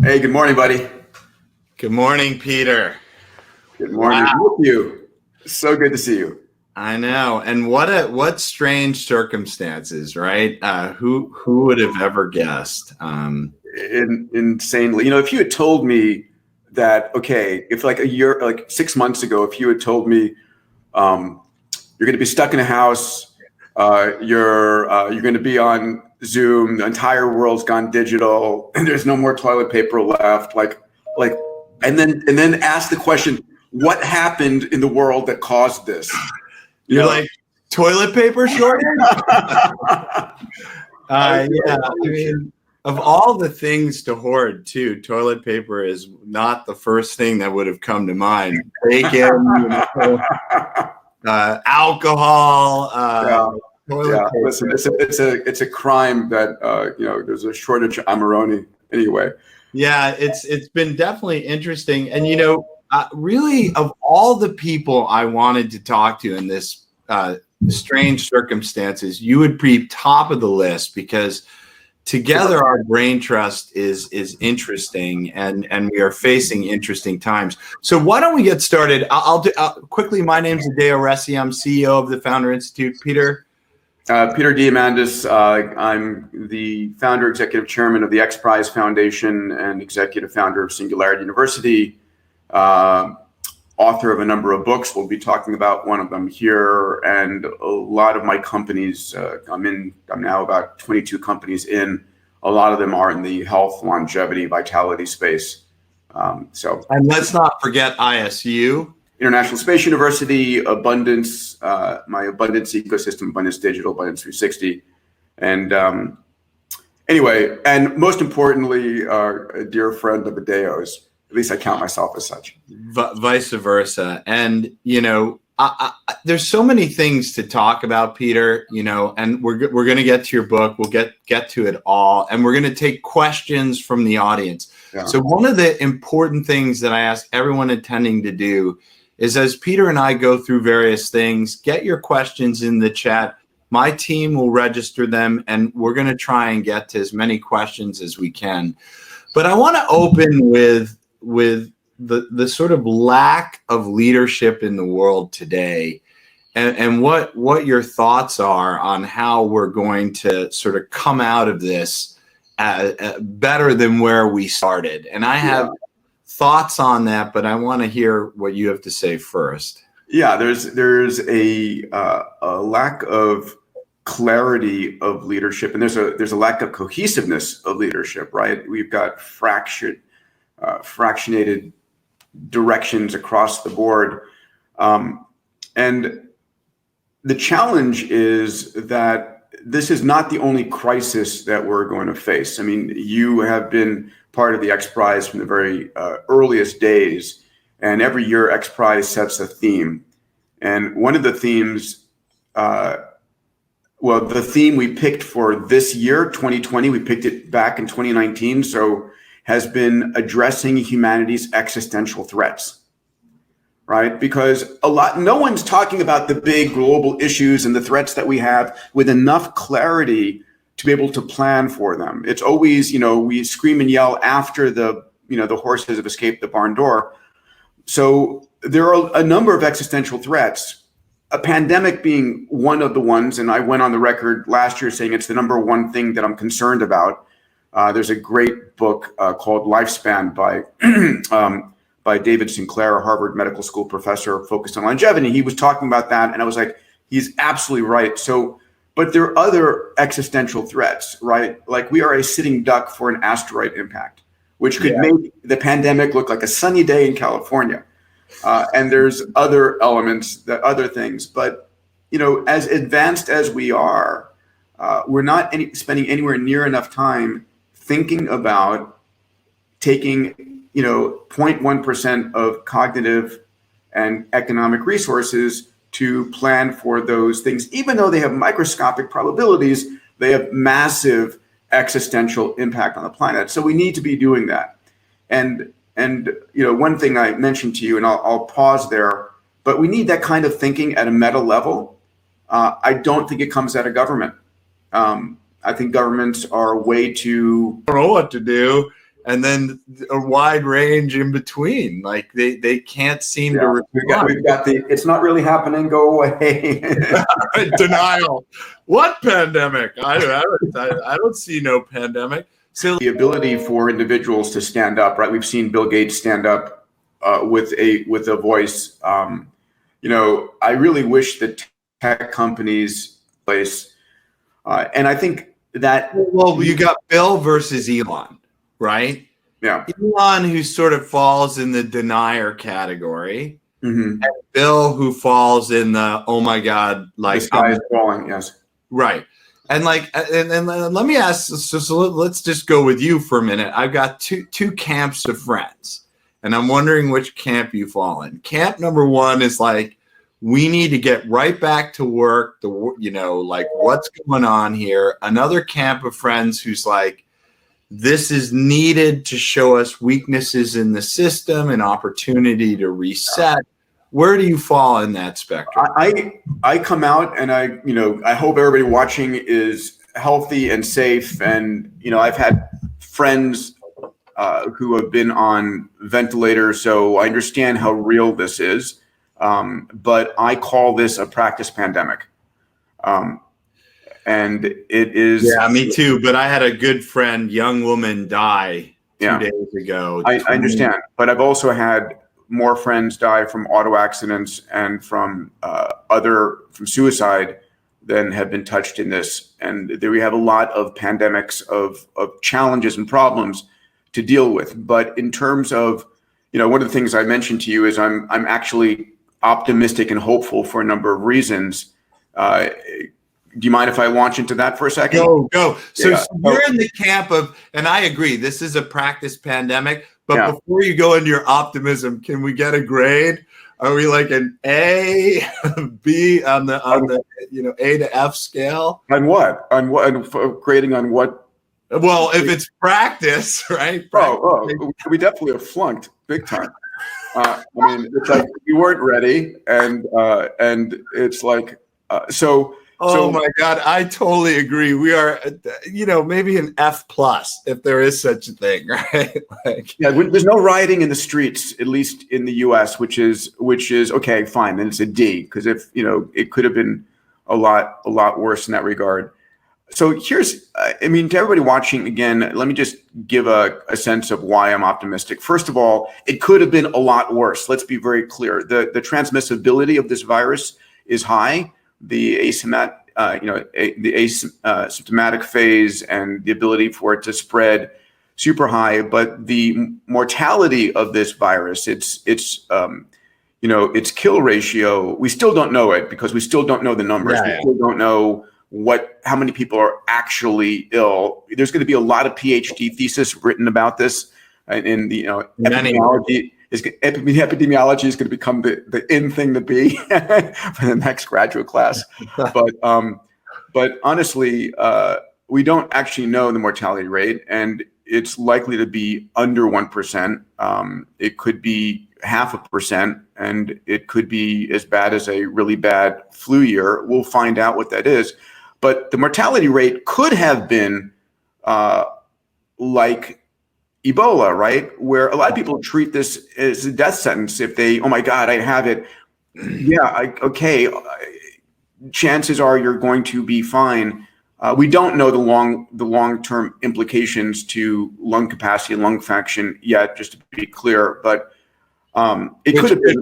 Hey, good morning, buddy. Good morning, Peter. Good morning. Wow. With you. So good to see you. I know. And what strange circumstances, right? Who would have ever guessed? Insanely. If you had told me that, okay, if like a year, like 6 months ago, if you had told me you're going to be stuck in a house, you're going to be on Zoom, the entire world's gone digital, and there's no more toilet paper left, and then ask the question, what happened in the world that caused this? You're like, toilet paper shortage? Yeah, I mean, of all the things to hoard, too, toilet paper is not the first thing that would have come to mind. Bacon, alcohol. Yeah. Listen, it's a crime that there's a shortage of Amarone anyway. Yeah, it's been definitely interesting, and really, of all the people I wanted to talk to in this strange circumstances, you would be top of the list because together our brain trust is interesting, and we are facing interesting times. So why don't we get started? I'll do quickly. My name's Adeo Ressi. I'm CEO of the Founder Institute. Peter Diamandis. I'm the founder, executive chairman of the XPrize Foundation and executive founder of Singularity University. Author of a number of books. We'll be talking about one of them here, and a lot of my companies. I'm now about 22 companies in. A lot of them are in the health, longevity, vitality space. And let's not forget ISU. International Space University, Abundance, my Abundance ecosystem, Abundance Digital, Abundance 360. And anyway, and most importantly, a dear friend of Adeo's, at least I count myself as such. Vice versa. And, there's so many things to talk about, Peter, and we're going to get to your book. We'll get to it all. And we're going to take questions from the audience. Yeah. So one of the important things that I ask everyone attending to do is, as Peter and I go through various things, get your questions in the chat. My team will register them, and we're going to try and get to as many questions as we can. But I want to open with the sort of lack of leadership in the world today, and what your thoughts are on how we're going to sort of come out of this better than where we started. And I have thoughts on that, but I want to hear what you have to say first. Yeah, there's a lack of clarity of leadership, and there's a lack of cohesiveness of leadership. Right, we've got fractionated directions across the board, and the challenge is that this is not the only crisis that we're going to face. I mean, you have been part of the XPrize from the very earliest days, and every year XPrize sets a theme. And one of the themes, the theme we picked for this year, 2020, we picked it back in 2019, so has been addressing humanity's existential threats, right? Because no one's talking about the big global issues and the threats that we have with enough clarity to be able to plan for them. It's always, we scream and yell after the horses have escaped the barn door. So there are a number of existential threats, a pandemic being one of the ones. And I went on the record last year saying it's the number one thing that I'm concerned about. There's a great book called Lifespan by David Sinclair, a Harvard Medical School professor focused on longevity. He was talking about that, and I was like, he's absolutely right. So, but there are other existential threats, right? Like we are a sitting duck for an asteroid impact, which could make the pandemic look like a sunny day in California. And there's other elements, other things. But, as advanced as we are, we're not spending anywhere near enough time thinking about taking 0.1% of cognitive and economic resources to plan for those things. Even though they have microscopic probabilities, they have massive existential impact on the planet. So we need to be doing that. And one thing I mentioned to you, and I'll pause there, but we need that kind of thinking at a meta level. I don't think it comes out of government. I think governments are way too... I don't know what to do. and then a wide range in between. Like they can't seem to respond. We've got the it's not really happening, go away. Denial. What pandemic? I don't see no pandemic. So the ability for individuals to stand up, right? We've seen Bill Gates stand up with a voice. I really wish that tech companies place, and I think that. Well, you got Bill versus Elon, right? Yeah. Elon, who sort of falls in the denier category, Mm-hmm. and Bill, who falls in the oh my god, like the sky is falling. Yes. Right. And let me ask. So let's just go with you for a minute. I've got two camps of friends, and I'm wondering which camp you fall in. Camp number one is like, we need to get right back to work. Like what's going on here? Another camp of friends who's like, this is needed to show us weaknesses in the system, an opportunity to reset. Where do you fall in that spectrum? I come out and I hope everybody watching is healthy and safe. And, I've had friends who have been on ventilators, so I understand how real this is. But I call this a practice pandemic. And it is. Yeah, me too. But I had a good friend, young woman, die 2 days ago. I understand. But I've also had more friends die from auto accidents and from suicide than have been touched in this. And there we have a lot of pandemics of challenges and problems to deal with. But in terms of, one of the things I mentioned to you is I'm actually optimistic and hopeful for a number of reasons. Do you mind if I launch into that for a second? Go. So you're in the camp of, and I agree, this is a practice pandemic. But before you go into your optimism, can we get a grade? Are we like an A, B on the A to F scale? On what? On grading on what? Well, if it's practice, right? We definitely have flunked big time. It's like we weren't ready, and it's like so. Oh my God, I totally agree. We are, maybe an F plus if there is such a thing, right? There's no rioting in the streets, at least in the U.S., which is okay, fine. Then it's a D, because if it could have been a lot worse in that regard. So here's, to everybody watching again, let me just give a sense of why I'm optimistic. First of all, it could have been a lot worse. Let's be very clear. The transmissibility of this virus is high. The asymptomatic phase and the ability for it to spread super high, but the mortality of this virus, its kill ratio, we still don't know it because we still don't know the numbers. We still don't know how many people are actually ill. There's going to be a lot of PhD thesis written about this, and epidemiology is going to become the in thing to be for the next graduate class. But honestly, we don't actually know the mortality rate, and it's likely to be under 1%. It could be 0.5%, and it could be as bad as a really bad flu year. We'll find out what that is. But the mortality rate could have been like Ebola, right? Where a lot of people treat this as a death sentence if they, oh my God, I have it. Okay. Chances are you're going to be fine. We don't know the long-term implications to lung capacity and lung function yet, just to be clear. But it could have been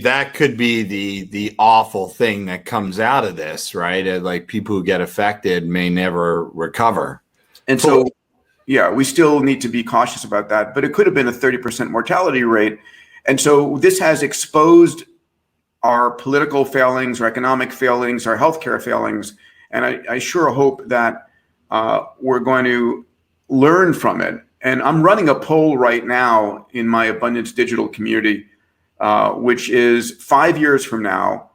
that could be the awful thing that comes out of this, right? Like people who get affected may never recover. And so, we still need to be cautious about that. But it could have been a 30% mortality rate. And so this has exposed our political failings, our economic failings, our healthcare failings. And I sure hope that we're going to learn from it. And I'm running a poll right now in my Abundance Digital community, which is 5 years from now,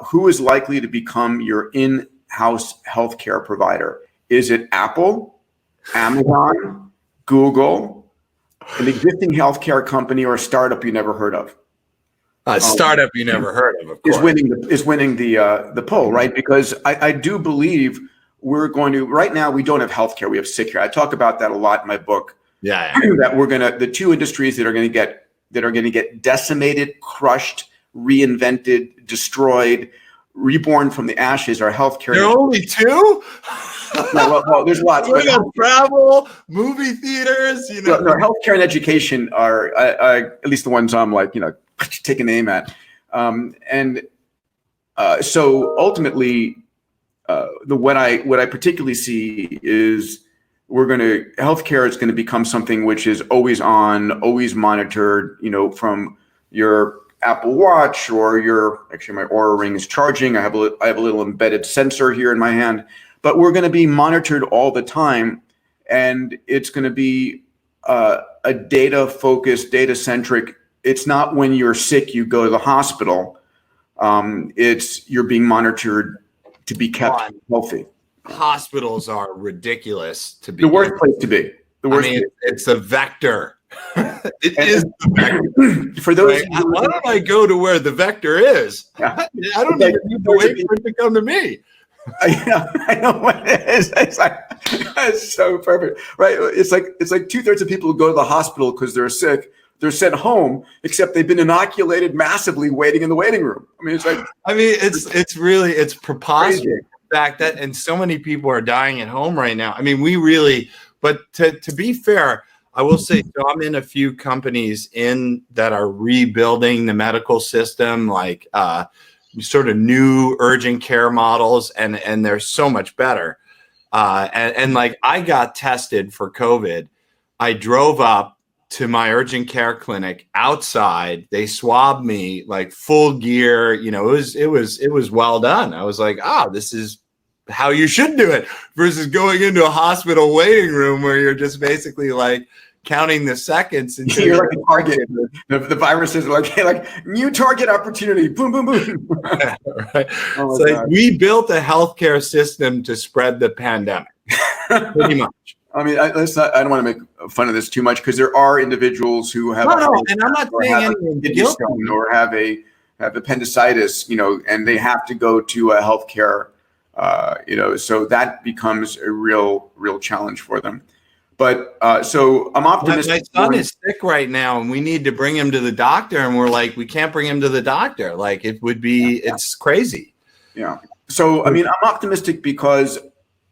who is likely to become your in-house healthcare provider? Is it Apple, Amazon, Google, an existing healthcare company, or a startup you never heard of? A startup you never heard of course. Is winning the poll, right? Because I do believe we're going to, right now we don't have healthcare, we have sick care. I talk about that a lot in my book. Yeah. That the two industries that are going to get decimated, crushed, reinvented, destroyed, reborn from the ashes are healthcare. There are only two? No, well, there's lots. But travel, movie theaters, No, healthcare and education are at least the ones I'm like, taking aim at. So ultimately, what I particularly see is healthcare is going to become something which is always on, always monitored, from your Apple Watch or actually my Oura Ring is charging. I have a little embedded sensor here in my hand, but we're going to be monitored all the time, and it's going to be a data focused, data centric. It's not when you're sick you go to the hospital. It's you're being monitored to be kept healthy. Hospitals are ridiculous to be the worst place to be. It's a vector. It is the vector. For those, why don't I go to where the vector is? Yeah. I don't even need to wait for it to come to me. I know what it is. It's so perfect, right? It's like 2/3 of people who go to the hospital because they're sick. They're sent home, except they've been inoculated massively, waiting in the waiting room. It's preposterous. The fact that, and so many people are dying at home right now. But to be fair, I will say, so I'm in a few companies that are rebuilding the medical system, like sort of new urgent care models, and they're so much better. And like I got tested for COVID. I drove up to my urgent care clinic outside. They swabbed me like full gear. It was well done. I was like, this is how you should do it, versus going into a hospital waiting room where you're just basically like counting the seconds until you're like a target. The viruses are like new target opportunity. Boom, boom, boom. Right. So we built a healthcare system to spread the pandemic, pretty much. I don't want to make fun of this too much, because there are individuals who have and I'm not saying anything guilty, or have appendicitis, and they have to go to a healthcare, so that becomes a real challenge for them. But so I'm optimistic. My son is sick right now, and we need to bring him to the doctor, and we're like, we can't bring him to the doctor. Like it's crazy. Yeah. So I'm optimistic because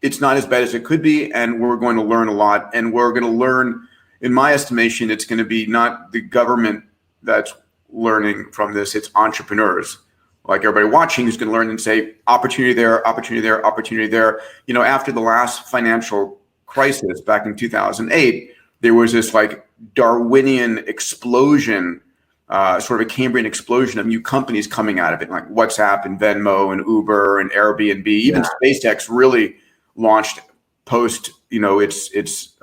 it's not as bad as it could be, and we're going to learn a lot. And we're going to learn, in my estimation, it's going to be not the government that's learning from this, it's entrepreneurs. Like everybody watching who's going to learn and say, opportunity there, opportunity there, opportunity there. After the last financial crisis back in 2008, there was this like Darwinian explosion, sort of a Cambrian explosion of new companies coming out of it, like WhatsApp and Venmo and Uber and Airbnb. Even SpaceX really launched post, its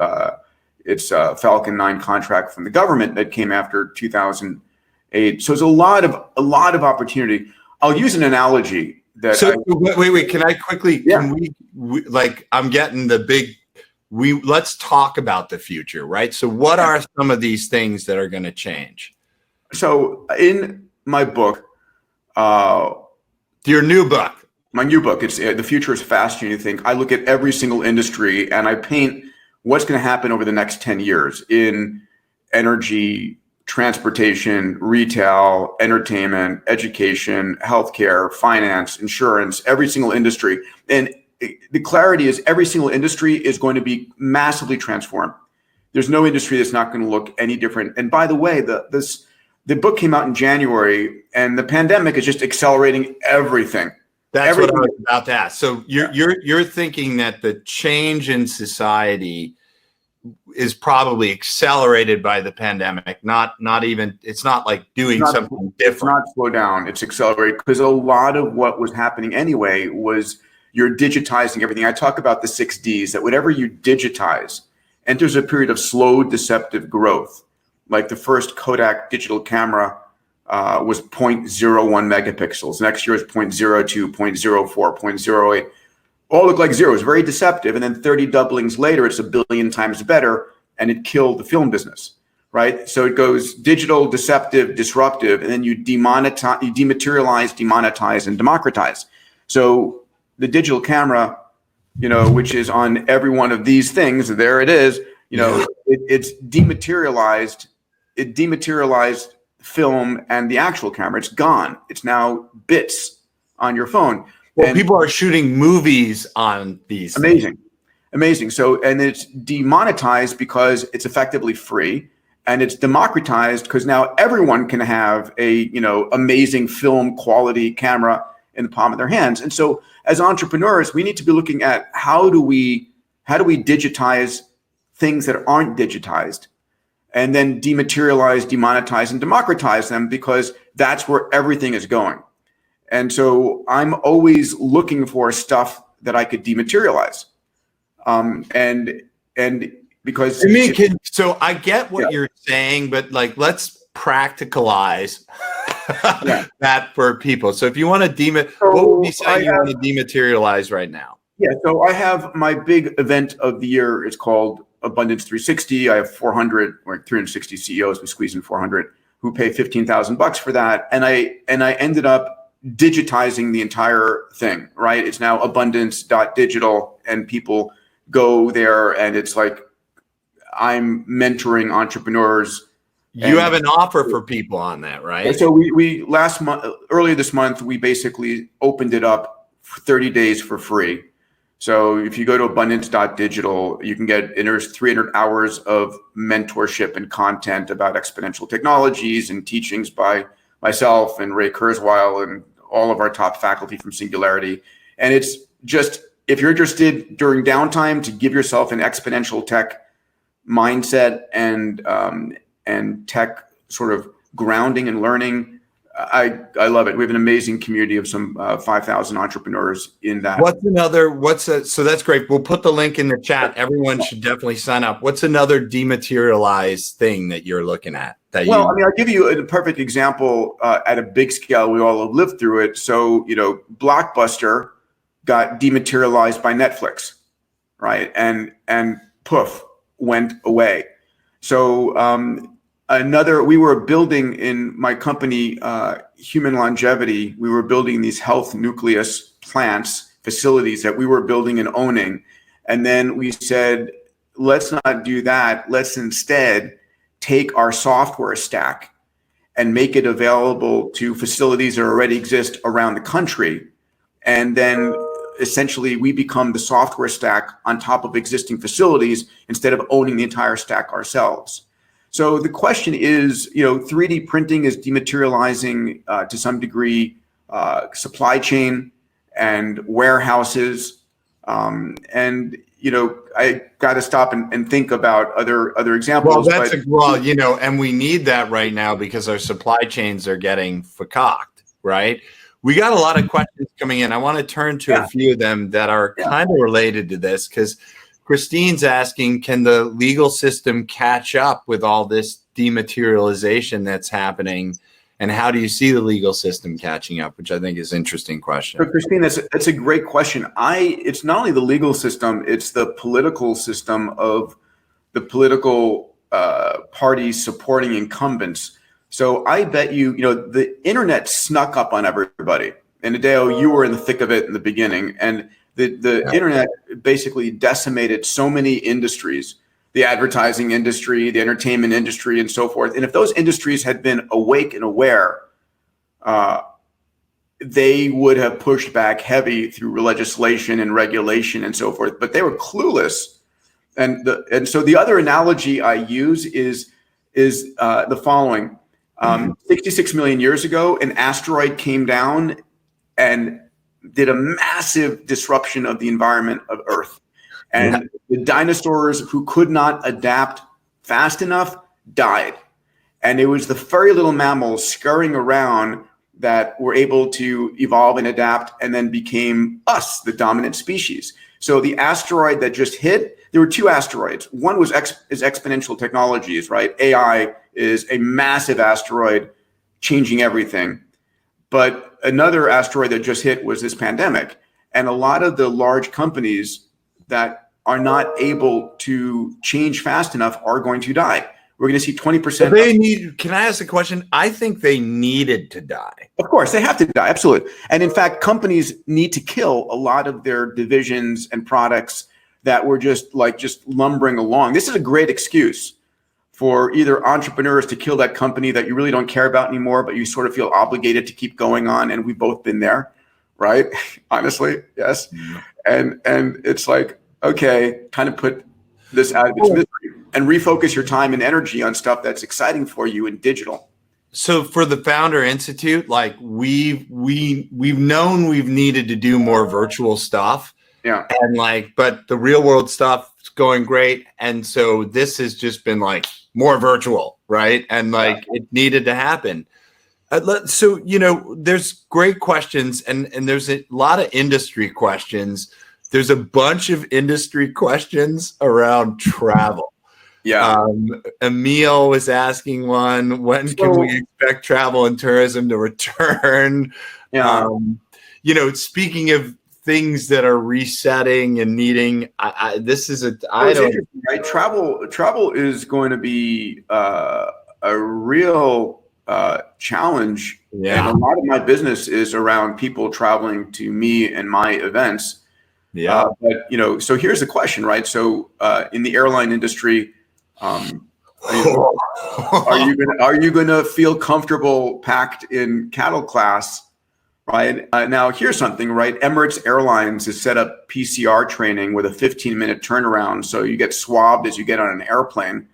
Falcon 9 contract from the government that came after 2008. So there's a lot of opportunity. I'll use an analogy that. So wait, can I quickly? Yeah. Can we I'm getting the big. Let's talk about the future, right? So what are some of these things that are going to change? So in my book, your new book. My new book, it's The Future is Faster Than You Think. I look at every single industry and I paint what's going to happen over the next 10 years in energy, transportation, retail, entertainment, education, healthcare, finance, insurance, every single industry. And the clarity is every single industry is going to be massively transformed. There's no industry that's not going to look any different. And by the way, the book came out in January, and the pandemic is just accelerating everything. That's what I was about to ask. So you're thinking that the change in society is probably accelerated by the pandemic, not even, it's not like doing something different. It's not slow down, it's accelerated, because a lot of what was happening anyway was you're digitizing everything. I talk about the 6 Ds, that whatever you digitize enters a period of slow, deceptive growth. Like the first Kodak digital camera was 0.01 megapixels. Next year is 0.02, 0.04, 0.08. All look like zeros, very deceptive. And then 30 doublings later, it's 1 billion times better, and it killed the film business, right? So it goes digital, deceptive, disruptive, and then you demonetize, you dematerialize, demonetize, and democratize. So the digital camera, which is on every one of these things, there it is, You know, it's dematerialized. It dematerialized film and the actual camera. It's gone. It's now bits on your phone. Well, people are shooting movies on these things. Amazing. So, and it's demonetized because it's effectively free, and it's democratized because now everyone can have a, amazing film quality camera in the palm of their hands. And so as entrepreneurs, we need to be looking at how do we digitize things that aren't digitized, and then dematerialize, demonetize, and democratize them, because that's where everything is going. And so I'm always looking for stuff that I could dematerialize. And because so I get what you're saying, but like, let's practicalize that for people. So if you want to what would you say you want to dematerialize right now? Yeah. So I have my big event of the year. It's called Abundance 360. I have 360 CEOs. We squeeze in 400 who pay $15,000 for that. And I ended up digitizing the entire thing, right? It's now abundance.digital, and people go there, and it's like I'm mentoring entrepreneurs. You have an offer for people on that, right? So we earlier this month, we basically opened it up for 30 days for free. So if you go to abundance.digital, you can get, and there's 300 hours of mentorship and content about exponential technologies and teachings by myself and Ray Kurzweil and all of our top faculty from Singularity. And it's just, if you're interested during downtime to give yourself an exponential tech mindset and tech sort of grounding and learning, I love it. We have an amazing community of some 5,000 entrepreneurs in that. So that's great. We'll put the link in the chat. Everyone should definitely sign up. What's another dematerialized thing that you're looking at? I'll give you a perfect example at a big scale. We all have lived through it. So, Blockbuster got dematerialized by Netflix, right? And poof, went away. So we were building in my company, Human Longevity, we were building these health nucleus plants, facilities that we were building and owning. And then we said, let's not do that. Let's instead take our software stack and make it available to facilities that already exist around the country. And then essentially we become the software stack on top of existing facilities instead of owning the entire stack ourselves. So the question is, 3D printing is dematerializing to some degree supply chain and warehouses. I got to stop and think about other examples. And we need that right now because our supply chains are getting fakaked, right? We got a lot of questions coming in. I want to turn to a few of them that are kind of related to this, because Christine's asking, can the legal system catch up with all this dematerialization that's happening? And how do you see the legal system catching up? Which I think is an interesting question. So Christine, that's a great question. It's not only the legal system, it's the political system of the political parties supporting incumbents. So I bet the internet snuck up on everybody. And Adeo, you were in the thick of it in the beginning. And the internet basically decimated so many industries, the advertising industry, the entertainment industry, and so forth. And if those industries had been awake and aware, they would have pushed back heavy through legislation and regulation and so forth, but they were clueless. And so the other analogy I use is the following. 66 million years ago, an asteroid came down and did a massive disruption of the environment of Earth. And the dinosaurs who could not adapt fast enough died. And it was the furry little mammals scurrying around that were able to evolve and adapt and then became us, the dominant species. So the asteroid that just hit, there were two asteroids. One was exponential technologies, right? AI is a massive asteroid changing everything. But another asteroid that just hit was this pandemic. And a lot of the large companies that are not able to change fast enough are going to die. We're going to see 20%. Can I ask a question? I think they needed to die. Of course, they have to die. Absolutely. And in fact, companies need to kill a lot of their divisions and products that we're just lumbering along. This is a great excuse for either entrepreneurs to kill that company that you really don't care about anymore, but you sort of feel obligated to keep going on. And we've both been there, right? Honestly, yes. And it's like, okay, kind of put this out of its misery and refocus your time and energy on stuff that's exciting for you in digital. So for the Founder Institute, like we've known we've needed to do more virtual stuff. Yeah. And like, but the real world stuff is going great. And so this has just been like more virtual, right? And like it needed to happen. So, you know, there's great questions and there's a lot of industry questions. There's a bunch of industry questions around travel. Yeah. Emil was asking one, when can we expect travel and tourism to return? Yeah. You know, speaking of things that are resetting and needing, this is interesting, right? Travel is going to be a real challenge. Yeah. And a lot of my business is around people traveling to me and my events. Yeah. But, you know, so here's the question, right? So in the airline industry, are you going to feel comfortable packed in cattle class? Right. Now, here's something, right? Emirates Airlines has set up PCR training with a 15-minute turnaround. So you get swabbed as you get on an airplane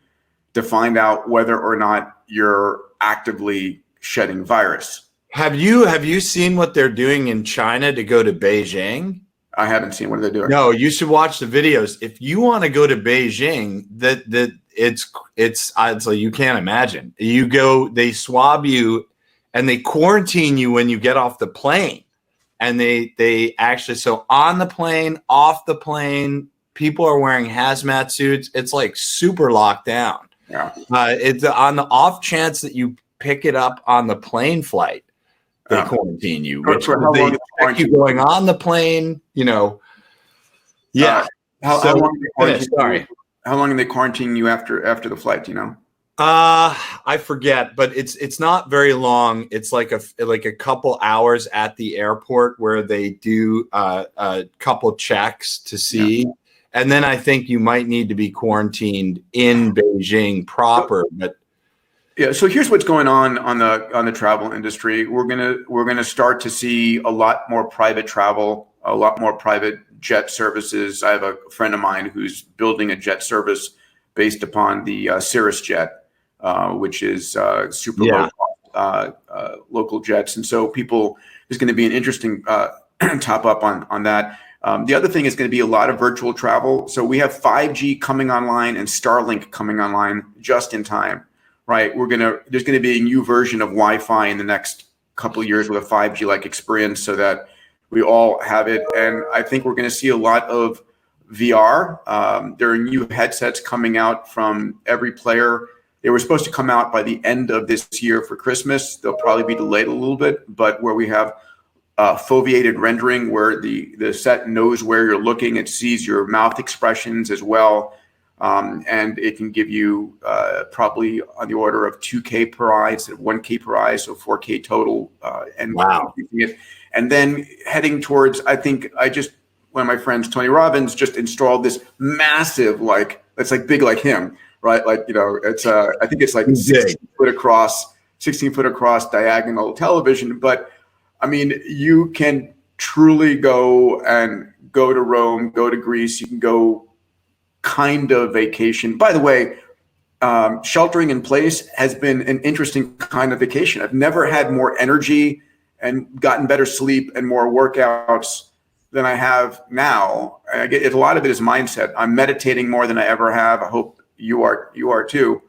to find out whether or not you're actively shedding virus. Have you seen what they're doing in China to go to Beijing? I haven't seen what they're doing. No, you should watch the videos. If you want to go to Beijing, it's so you can't imagine. You go, they swab you and they quarantine you when you get off the plane. And they actually, so on the plane, off the plane, people are wearing hazmat suits. It's like super locked down. Yeah. It's on the off chance that you pick it up on the plane flight, they quarantine you, which for how long check you going on the plane, you know. Yeah. How long do they quarantine you after the flight, do you know? I forget, but it's not very long. It's like a couple hours at the airport where they do a couple checks to see. Yeah. And then I think you might need to be quarantined in Beijing proper. But yeah, so here's what's going on the travel industry. We're gonna start to see a lot more private travel, a lot more private jet services. I have a friend of mine who's building a jet service based upon the Cirrus jet. Which is super low cost, local jets. And so there's going to be an interesting top up on that. The other thing is going to be a lot of virtual travel. So we have 5G coming online and Starlink coming online just in time, right? There's going to be a new version of Wi-Fi in the next couple of years with a 5G like experience so that we all have it. And I think we're going to see a lot of VR. There are new headsets coming out from every player. They were supposed to come out by the end of this year for Christmas. They'll probably be delayed a little bit, but where we have foveated rendering, where the set knows where you're looking, it sees your mouth expressions as well, and it can give you probably on the order of 2K per eye instead of 1K per eye, so 4K total. And wow! And then heading towards, I think one of my friends, Tony Robbins, just installed this massive that's like big like him. Right, like it's I think it's like 16 foot across diagonal television. But I mean, you can truly go to Rome, go to Greece. You can go kind of vacation. By the way, sheltering in place has been an interesting kind of vacation. I've never had more energy and gotten better sleep and more workouts than I have now. A lot of it is mindset. I'm meditating more than I ever have. I hope you are too,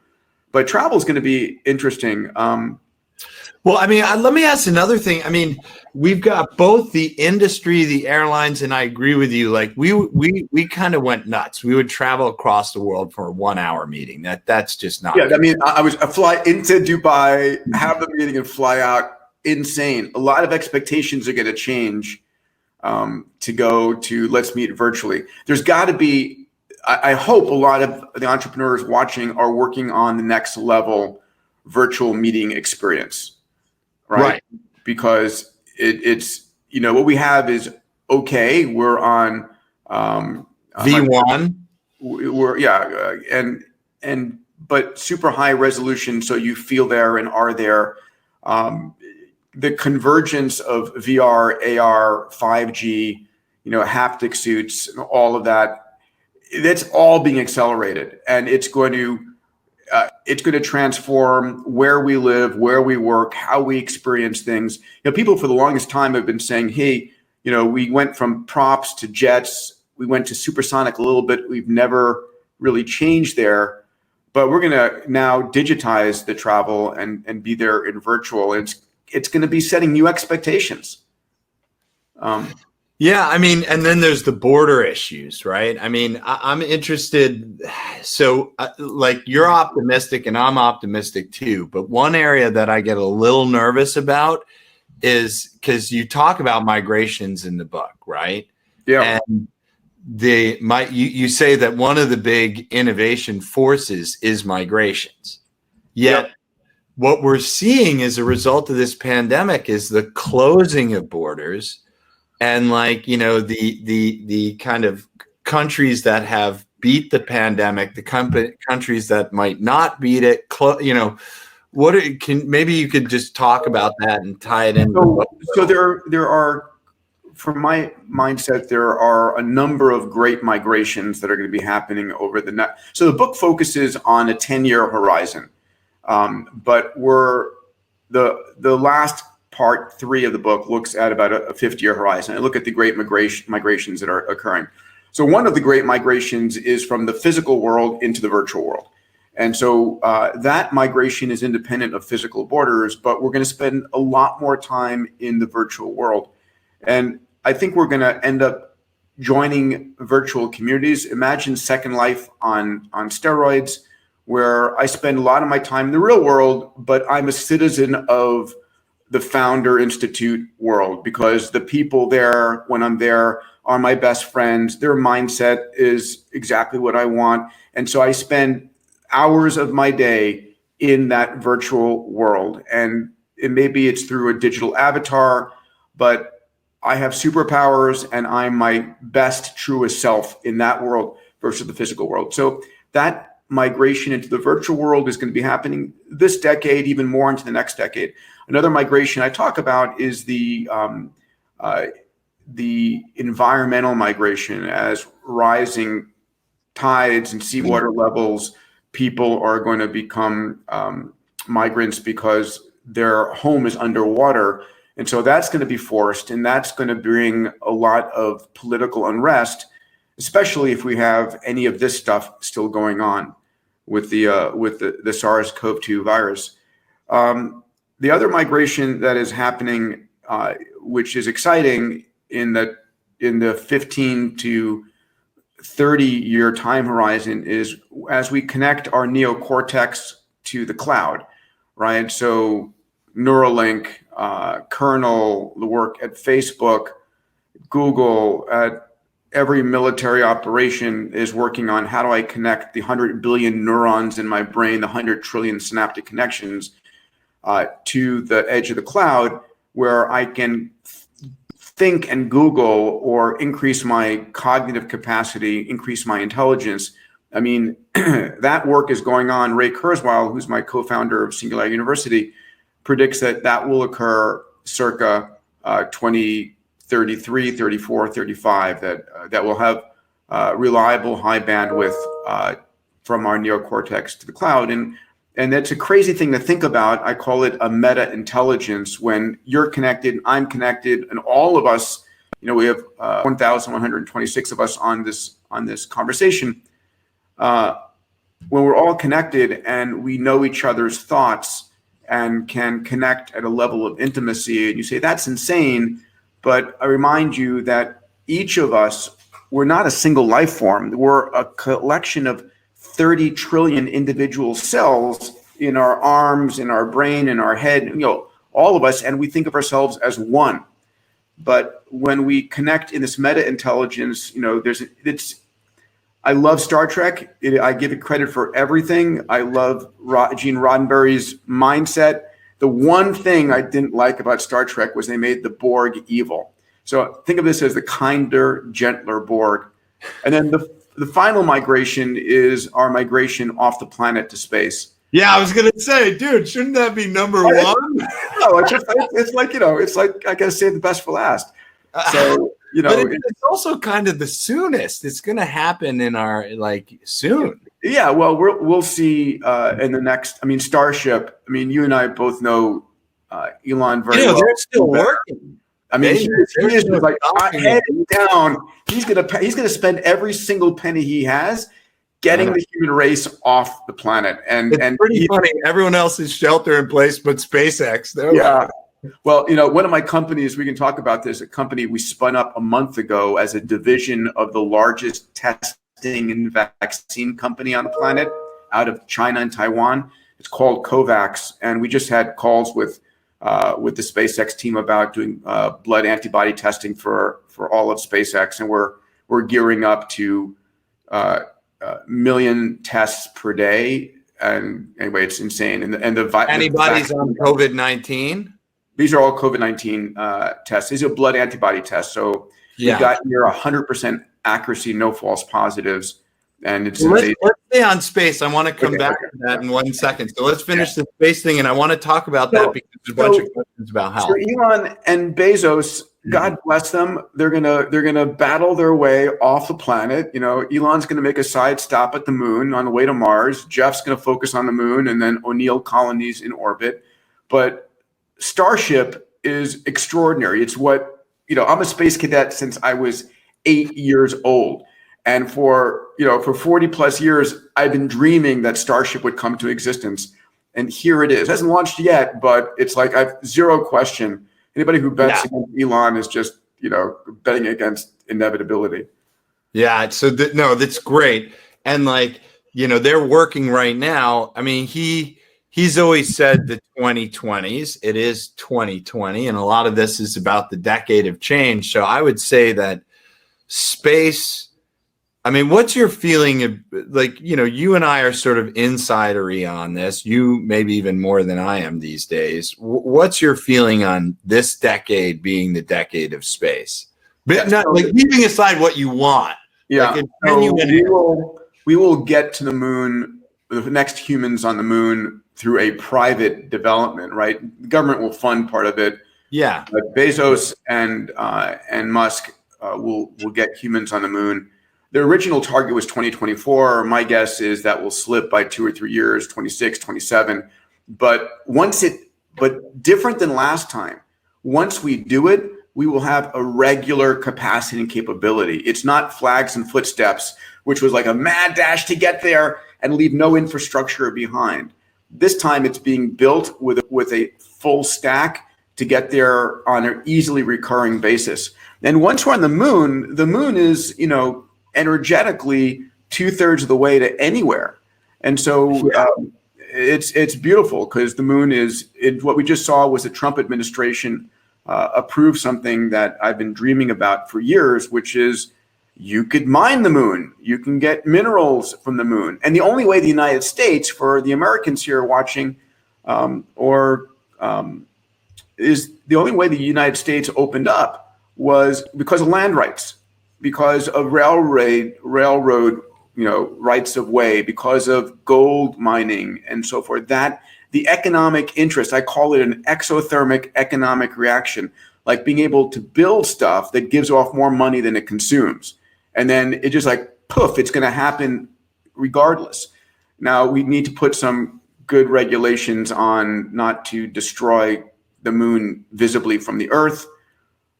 but travel is going to be interesting. Well, I mean, let me ask another thing. I mean, we've got both the industry, the airlines, and I agree with you. Like we kind of went nuts. We would travel across the world for a 1 hour meeting. That's just not. Yeah, I mean, I fly into Dubai, have the meeting, and fly out. Insane. A lot of expectations are going to change to go to let's meet virtually. There's got to be. I hope a lot of the entrepreneurs watching are working on the next level virtual meeting experience, right? Because it's what we have is okay. We're on V1. We're but super high resolution, so you feel there and are there. The convergence of VR, AR, 5G, haptic suits, all of that, that's all being accelerated, and it's going to transform where we live, where we work, how we experience things. People for the longest time have been saying, hey, we went from props to jets, we went to supersonic a little bit, we've never really changed there. But we're going to now digitize the travel and be there in virtual. It's going to be setting new expectations. Yeah, I mean, and then there's the border issues, right? I mean, I'm interested. So, like, you're optimistic and I'm optimistic too. But one area that I get a little nervous about is because you talk about migrations in the book, right? Yeah. And you say that one of the big innovation forces is migrations. Yet what we're seeing as a result of this pandemic is the closing of borders, and the kind of countries that have beat the pandemic, the countries that might not beat it, maybe you could just talk about that and tie it in. So there are, from my mindset, there are a number of great migrations that are going to be happening over the next. So the book focuses on a 10-year horizon, but the last part 3 of the book looks at about a 50-year horizon. I look at the great migrations that are occurring. So one of the great migrations is from the physical world into the virtual world. And so that migration is independent of physical borders, but we're going to spend a lot more time in the virtual world. And I think we're going to end up joining virtual communities. Imagine Second Life on steroids, where I spend a lot of my time in the real world, but I'm a citizen of the Founder Institute world, because the people there, when I'm there, are my best friends. Their mindset is exactly what I want. And so I spend hours of my day in that virtual world. And maybe it's through a digital avatar, but I have superpowers and I'm my best, truest self in that world versus the physical world. So that migration into the virtual world is going to be happening this decade, even more into the next decade. Another migration I talk about is the environmental migration. As rising tides and seawater levels, people are going to become migrants because their home is underwater. And so that's going to be forced, and that's going to bring a lot of political unrest, especially if we have any of this stuff still going on with the SARS-CoV-2 virus. The other migration that is happening, which is exciting in the 15 to 30-year time horizon, is as we connect our neocortex to the cloud, right? So Neuralink, Kernel, the work at Facebook, Google, at every military operation is working on how do I connect the 100 billion neurons in my brain, the 100 trillion synaptic connections to the edge of the cloud, where I can think and Google or increase my cognitive capacity, increase my intelligence. I mean, that work is going on. Ray Kurzweil, who's my co-founder of Singularity University, predicts that will occur circa 2033, 34, 35, that will have reliable high bandwidth from our neocortex to the cloud. And that's a crazy thing to think about. I call it a meta intelligence. When you're connected, I'm connected, and all of us, we have 1,126 of us on this conversation. When we're all connected and we know each other's thoughts and can connect at a level of intimacy, and you say that's insane, but I remind you that each of us, we're not a single life form. We're a collection of 30 trillion individual cells in our arms, in our brain, in our head, all of us, and we think of ourselves as one. But when we connect in this meta intelligence, I love Star Trek. I give it credit for everything. I love Gene Roddenberry's mindset. The one thing I didn't like about Star Trek was they made the Borg evil. So think of this as the kinder, gentler Borg. And then the final migration is our migration off the planet to space. Yeah, I was gonna say, dude, shouldn't that be number one? No, it's like, it's like I gotta save the best for last. So, but it's also kind of the soonest. It's gonna happen in our soon. Yeah, well, we'll see in the next. I mean, Starship. I mean, you and I both know Elon very well. They're still working. I mean, he is like head down. He's gonna spend every single penny he has getting the human race off the planet. And it's pretty funny. Everyone else is shelter in place, but SpaceX. Yeah. Well, one of my companies, we can talk about this, a company we spun up a month ago as a division of the largest testing and vaccine company on the planet out of China and Taiwan. It's called COVAX. And we just had calls with the SpaceX team about doing blood antibody testing for all of SpaceX. And we're gearing up to million tests per day. And anyway, it's insane. And the antibodies on COVID-19. These are all COVID-19 tests. These are blood antibody tests. So we got near 100% accuracy, no false positives. And it's let's stay on space. I want to come back to that in 1 second. So let's finish the space thing, and I want to talk about that because there's a bunch of questions about how. So Elon and Bezos, God bless them, they're gonna battle their way off the planet. Elon's gonna make a side stop at the moon on the way to Mars. Jeff's gonna focus on the moon, and then O'Neill colonies in orbit. But Starship is extraordinary. It's what I'm a space cadet since I was 8 years old. And for 40 plus years, I've been dreaming that Starship would come to existence. And here it is. It hasn't launched yet, but it's like I've zero question. Anybody who bets against Elon is just, betting against inevitability. Yeah. So that's great. And they're working right now. I mean, he's always said the 2020s, it is 2020. And a lot of this is about the decade of change. So I would say that space, I mean, what's your feeling of you and I are sort of insidery on this, you maybe even more than I am these days. What's your feeling on this decade being the decade of space? But leaving aside what you want. Yeah. We will get to the moon, the next humans on the moon through a private development, right? The government will fund part of it. Yeah. But Bezos and Musk will get humans on the moon. The original target was 2024. My guess is that will slip by 2 or 3 years, 26, 27. But different than last time, once we do it, we will have a regular capacity and capability. It's not flags and footsteps, which was like a mad dash to get there and leave no infrastructure behind. This time it's being built with a full stack to get there on an easily recurring basis. And once we're on the moon is, energetically 2/3 of the way to anywhere. And so it's beautiful because the moon what we just saw was the Trump administration approve something that I've been dreaming about for years, which is you could mine the moon, you can get minerals from the moon. And the only way the United States, for the Americans here watching, is the only way the United States opened up was because of land rights, because of railroad, rights of way, because of gold mining and so forth. That the economic interest, I call it an exothermic economic reaction, like being able to build stuff that gives off more money than it consumes. And then it just poof, it's going to happen regardless. Now we need to put some good regulations on not to destroy the moon visibly from the Earth,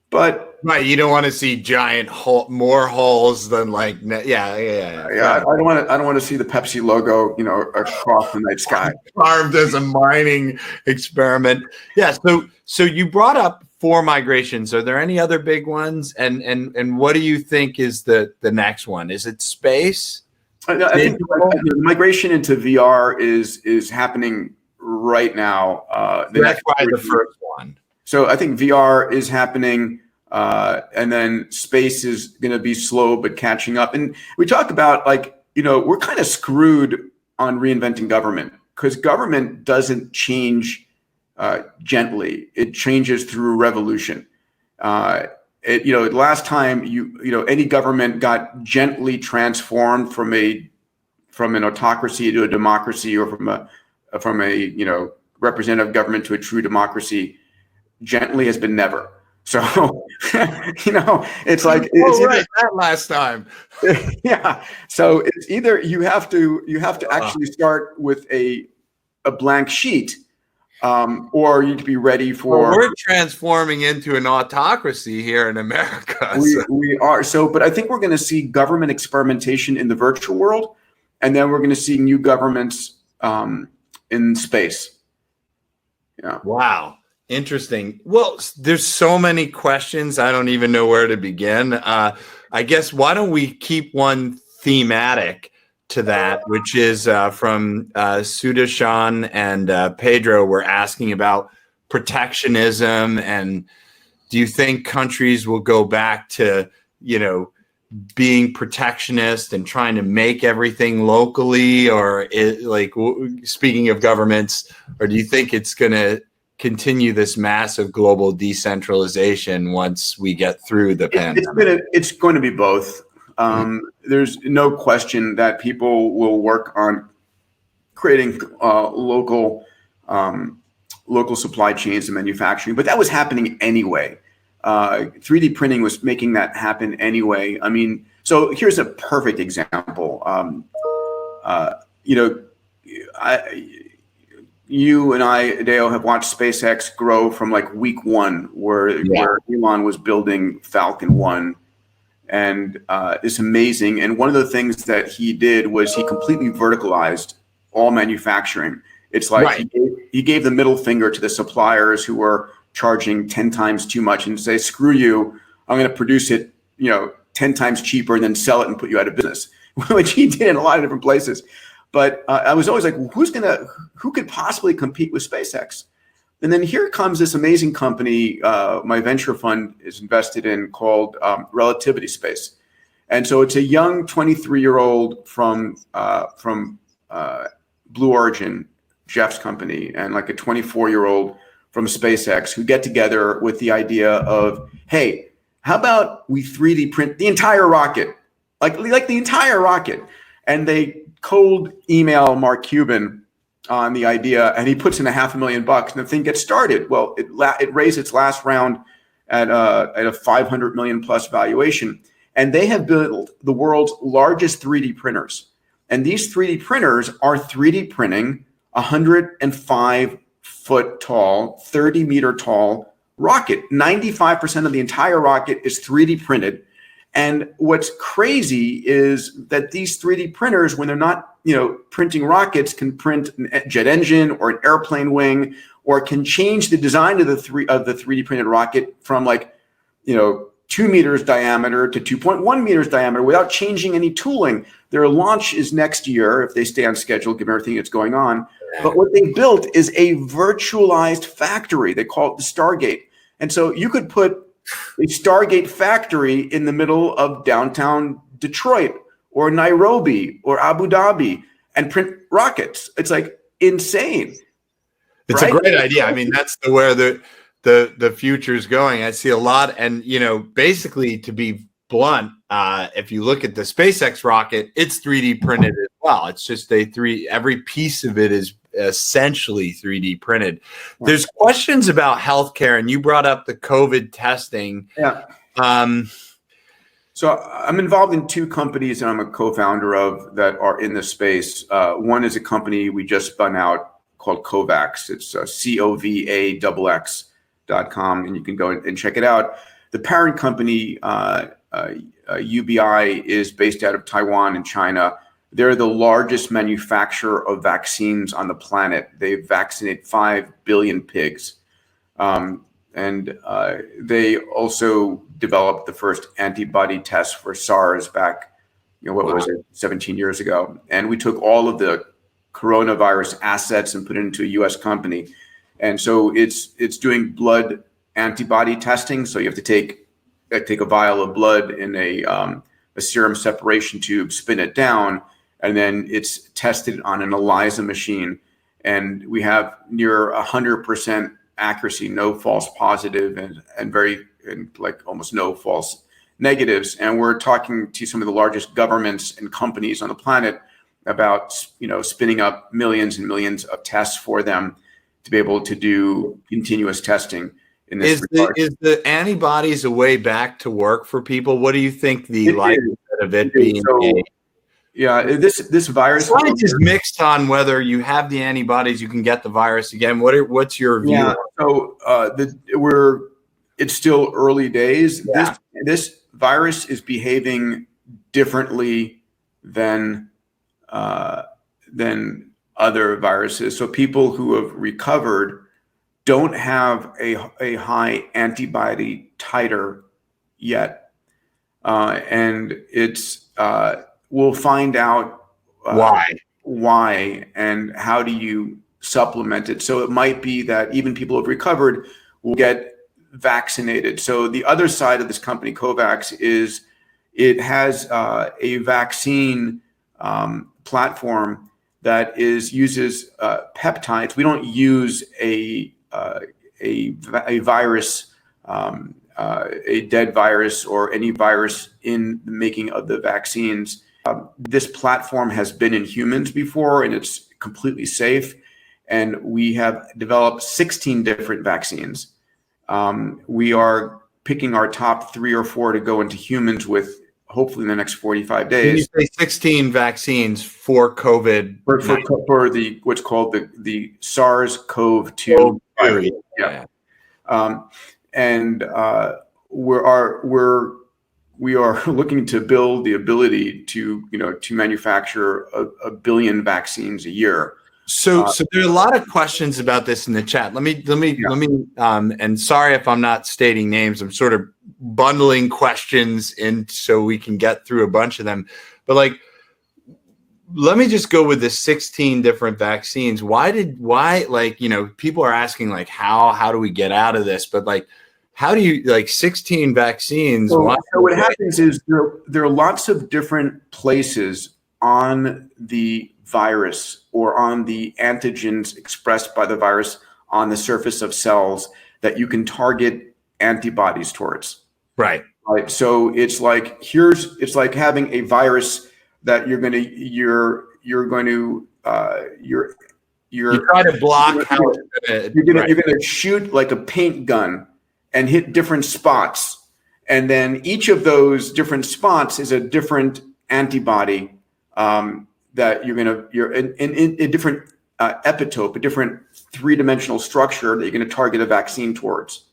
but right, you don't want to see giant more holes than I don't want to see the Pepsi logo, across the night sky, carved as a mining experiment. Yeah. So you brought up 4 migrations. Are there any other big ones? And what do you think is the next one? Is it space? I think the migration into VR is happening right now. That's probably the first one. So I think VR is happening. And then space is going to be slow, but catching up. And we talk about we're kind of screwed on reinventing government because government doesn't change gently. It changes through revolution. last time any government got gently transformed from an autocracy to a democracy, or from a representative government to a true democracy, gently has been never. So, it's like right, that last time. Yeah. So it's either you have to actually start with a blank sheet, or you need to be ready for. Well, we're transforming into an autocracy here in America. We are. So, but I think we're going to see government experimentation in the virtual world, and then we're going to see new governments in space. Yeah. Wow. Interesting. Well, there's so many questions. I don't even know where to begin. I guess why don't we keep one thematic to that, which is from Sudashan and Pedro were asking about protectionism, and do you think countries will go back to, being protectionist and trying to make everything locally, or speaking of governments, or do you think it's going to continue this massive global decentralization once we get through the pandemic? It's going to be both. There's no question that people will work on creating local supply chains and manufacturing, but that was happening anyway. 3D printing was making that happen anyway. I mean, so here's a perfect example. You and I, Deo, have watched SpaceX grow from like week one, where Elon was building Falcon 1, and it's amazing. And one of the things that he did was he completely verticalized all manufacturing. It's like he gave the middle finger to the suppliers who were charging 10 times too much, and say, screw you, I'm going to produce it 10 times cheaper and then sell it and put you out of business, which he did in a lot of different places. But I was always like, who could possibly compete with SpaceX? And then here comes this amazing company my venture fund is invested in, called Relativity Space. And so it's a young 23-year-old from Blue Origin, Jeff's company, and like a 24-year-old from SpaceX, who get together with the idea of, hey, how about we 3D print the entire rocket, like the entire rocket? And they cold email Mark Cuban on the idea, and he puts in $500,000, and the thing gets started. Well, it raised its last round at a 500 million plus valuation, and they have built the world's largest 3D printers. And these 3D printers are 3D printing 105-foot tall, 30-meter tall rocket. 95% of the entire rocket is 3D printed. And what's crazy is that these 3D printers, when they're not, printing rockets, can print a jet engine or an airplane wing, or can change the design of the 3D printed rocket from 2 meters diameter to 2.1 meters diameter without changing any tooling. Their launch is next year if they stay on schedule, given everything that's going on. But what they built is a virtualized factory. They call it the Stargate. And so you could put a Stargate factory in the middle of downtown Detroit or Nairobi or Abu Dhabi and print rockets. It's like insane. It's a great idea. I mean, that's where the future's going. I see a lot, and basically, to be blunt, if you look at the SpaceX rocket, it's 3D printed as well. It's just every piece of it is essentially 3D printed. There's questions about healthcare, and you brought up the COVID testing. Yeah. So I'm involved in 2 companies that I'm a co-founder of that are in this space. One is a company we just spun out called Covax. It's COVAX.com, and you can go and check it out. The parent company, UBI, is based out of Taiwan and China. They're the largest manufacturer of vaccines on the planet. They vaccinate 5 billion pigs. And they also developed the first antibody test for SARS back, was it, 17 years ago. And we took all of the coronavirus assets and put it into a U.S. company. And so it's doing blood antibody testing. So you have to take a vial of blood in a serum separation tube, spin it down, and then it's tested on an ELISA machine. And we have near 100% accuracy, no false positive, and like almost no false negatives. And we're talking to some of the largest governments and companies on the planet about spinning up millions and millions of tests for them to be able to do continuous testing in this regard. Is the antibodies a way back to work for people? What do you think the likelihood of it being? Yeah, this virus. Science is mixed on whether you have the antibodies, you can get the virus again. What's your view? Yeah, so it's still early days. Yeah. This virus is behaving differently than other viruses. So people who have recovered don't have a high antibody titer yet, and it's we'll find out why and how do you supplement it. So it might be that even people who have recovered will get vaccinated. So the other side of this company, COVAX, is it has a vaccine platform that uses peptides. We don't use a virus, a dead virus, or any virus in the making of the vaccines. This platform has been in humans before, and it's completely safe. And we have developed 16 different vaccines. We are picking our top 3 or 4 to go into humans with, hopefully in the next 45 days. When you say 16 vaccines for COVID, for the what's called the SARS-CoV-2 virus. Yeah. And we are looking to build the ability to manufacture a billion vaccines a year. So there are a lot of questions about this in the chat. Let me, and sorry if I'm not stating names. I'm sort of bundling questions in so we can get through a bunch of them. But let me just go with the 16 different vaccines. People are asking how do we get out of this? But how do you 16 vaccines? So what happens is there are lots of different places on the virus or on the antigens expressed by the virus on the surface of cells that you can target antibodies towards. Right. So it's like having a virus that you're try to block you're gonna shoot like a paint gun and hit different spots, and then each of those different spots is a different antibody that you're in a different epitope, a different 3-dimensional structure that you're going to target a vaccine towards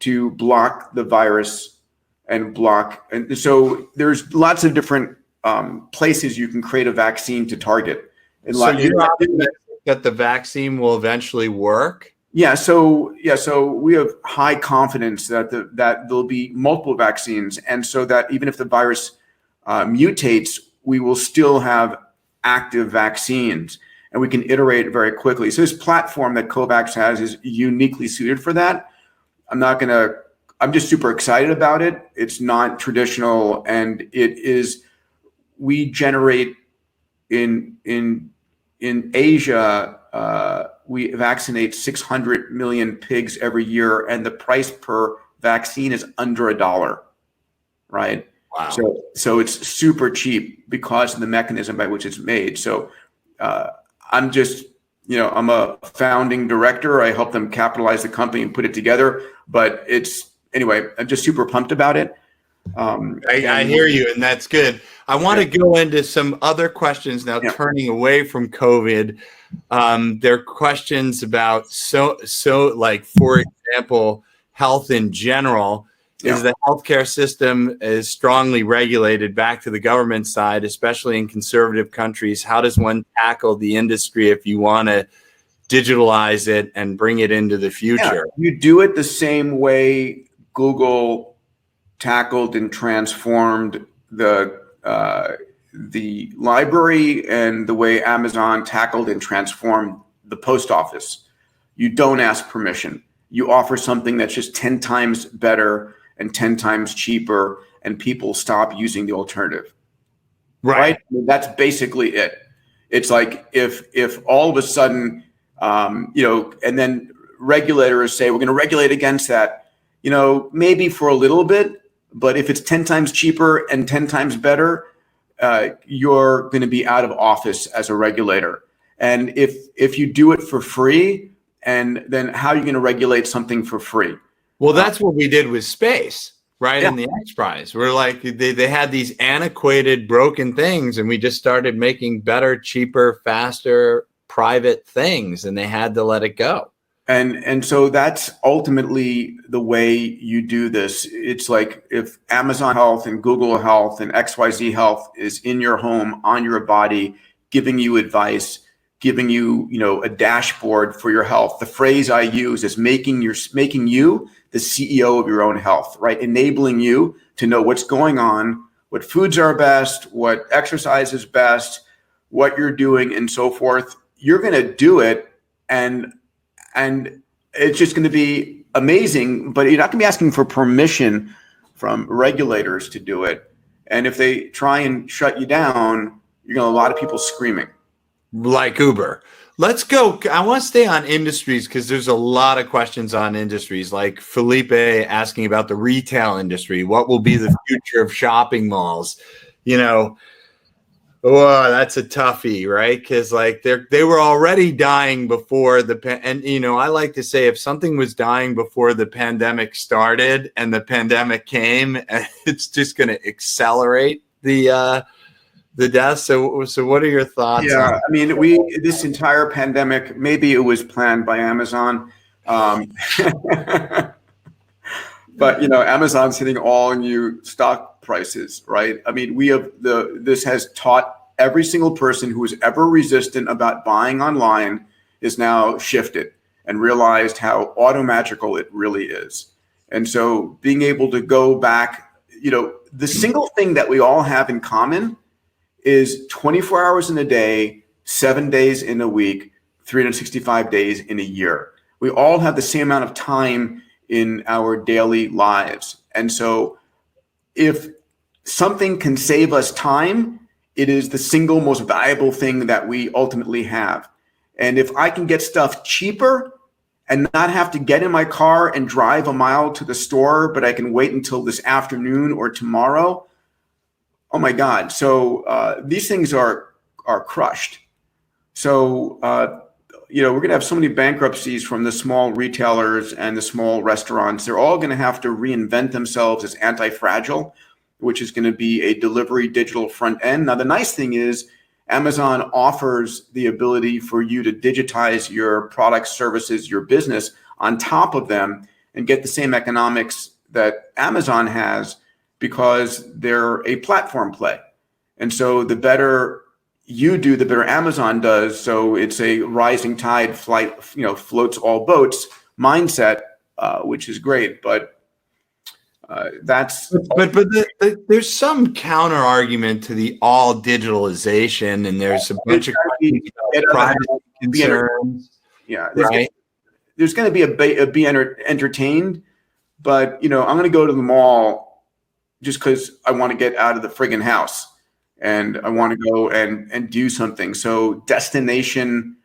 to block the virus and block. And so there's lots of different places you can create a vaccine to target. And so you're optimistic that the vaccine will eventually work? Yeah. So we have high confidence that that there'll be multiple vaccines, and so that even if the virus mutates, we will still have active vaccines, and we can iterate very quickly. So this platform that COVAX has is uniquely suited for that. I'm just super excited about it. It's not traditional, and we generate in Asia, we vaccinate 600 million pigs every year, and the price per vaccine is under $1, right? Wow. So it's super cheap because of the mechanism by which it's made. So I'm just, I'm a founding director. I help them capitalize the company and put it together. But anyway, I'm just super pumped about it. I hear you, and that's good. I want to go into some other questions now, turning away from COVID. There are questions about for example, health in general. Is the healthcare system is strongly regulated back to the government side, especially in conservative countries? How does one tackle the industry if you want to digitalize it and bring it into the future? You do it the same way Google tackled and transformed the library, and the way Amazon tackled and transformed the post office. You don't ask permission. You offer something that's just 10 times better and 10 times cheaper, and people stop using the alternative. Right? That's basically it. It's like if all of a sudden, and then regulators say, we're going to regulate against that, maybe for a little bit, but if it's 10 times cheaper and 10 times better, you're going to be out of office as a regulator. And if you do it for free, and then how are you going to regulate something for free? Well, that's what we did with space, right? Yeah. In the XPrize. We're like, they had these antiquated, broken things, and we just started making better, cheaper, faster, private things, and they had to let it go. And so that's ultimately the way you do this. It's like if Amazon Health and Google Health and XYZ Health is in your home, on your body, giving you advice, giving you, a dashboard for your health. The phrase I use is making you the CEO of your own health, right? Enabling you to know what's going on, what foods are best, what exercise is best, what you're doing, and so forth. You're going to do it, and it's just going to be amazing, but you're not going to be asking for permission from regulators to do it. And if they try and shut you down, you're going to have a lot of people screaming. Like Uber. Let's go. I want to stay on industries because there's a lot of questions on industries, like Felipe asking about the retail industry. What will be the future of shopping malls? Oh, that's a toughie, right? Because like they were already dying before and I like to say if something was dying before the pandemic started and the pandemic came, it's just going to accelerate the deaths. So what are your thoughts? Yeah, I mean, this entire pandemic, maybe it was planned by Amazon, but Amazon's hitting all new stock prices, right? I mean, this has taught every single person who was ever resistant about buying online is now shifted and realized how automagical it really is. And so being able to go back, the single thing that we all have in common is 24 hours in a day, 7 days in a week, 365 days in a year. We all have the same amount of time in our daily lives. And so if something can save us time, it is the single most valuable thing that we ultimately have. And if I can get stuff cheaper and not have to get in my car and drive a mile to the store, but I can wait until this afternoon or tomorrow, oh my God. So these things are crushed. So, we're going to have so many bankruptcies from the small retailers and the small restaurants. They're all going to have to reinvent themselves as anti-fragile, which is going to be a delivery digital front end. Now, the nice thing is Amazon offers the ability for you to digitize your products, services, your business on top of them and get the same economics that Amazon has, because they're a platform play. And so the better you do, the better Amazon does. So it's a rising tide floats all boats mindset, which is great. But there's some counter argument to the all digitalization, and there's a bunch of privacy concerns. Yeah, right. There's going to be entertained, but I'm going to go to the mall just because I want to get out of the friggin' house and I want to go and do something. So destination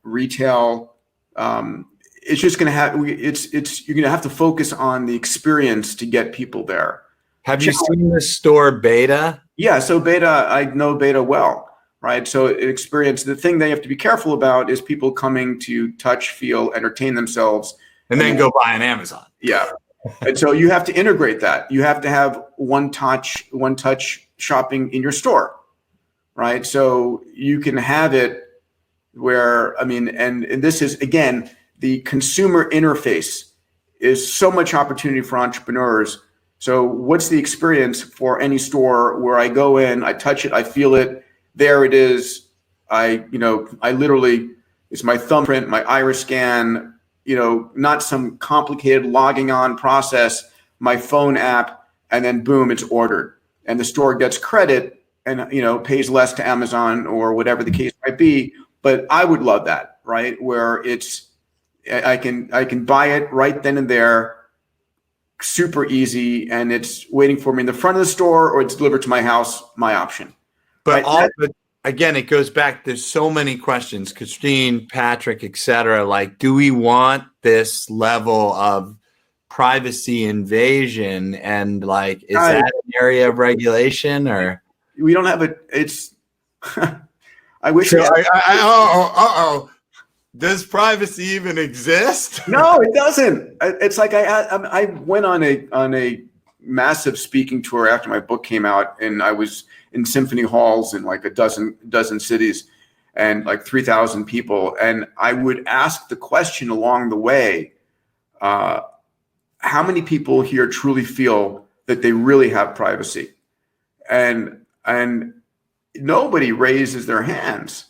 retail, it's just going to have, you're going to have to focus on the experience to get people there. Have you seen the store beta? Yeah. So beta, I know beta well, right? So experience, the thing they have to be careful about is people coming to touch, feel, entertain themselves. And then go buy on Amazon. Yeah. And so you have to integrate that. You have to have one touch shopping in your store, right? So you can have it where, and this is, again, the consumer interface is so much opportunity for entrepreneurs. So what's the experience for any store where I go in, I touch it, I feel it, there it is. I literally, it's my thumbprint, my iris scan, not some complicated logging on process, my phone app, and then boom, it's ordered. And the store gets credit and, pays less to Amazon or whatever the case might be. But I would love that, right? Where I can buy it right then and there, super easy, and it's waiting for me in the front of the store or it's delivered to my house, my option. But right? again, it goes back. There's so many questions, Christine, Patrick, et cetera. Like, do we want this level of privacy invasion? And like, is that an area of regulation or? We don't have it's, I wish So we had. oh. Does privacy even exist? No, it doesn't. It's like I went on a massive speaking tour after my book came out, and I was in symphony halls in like a dozen cities, and like 3,000 people, and I would ask the question along the way, how many people here truly feel that they really have privacy, and nobody raises their hands.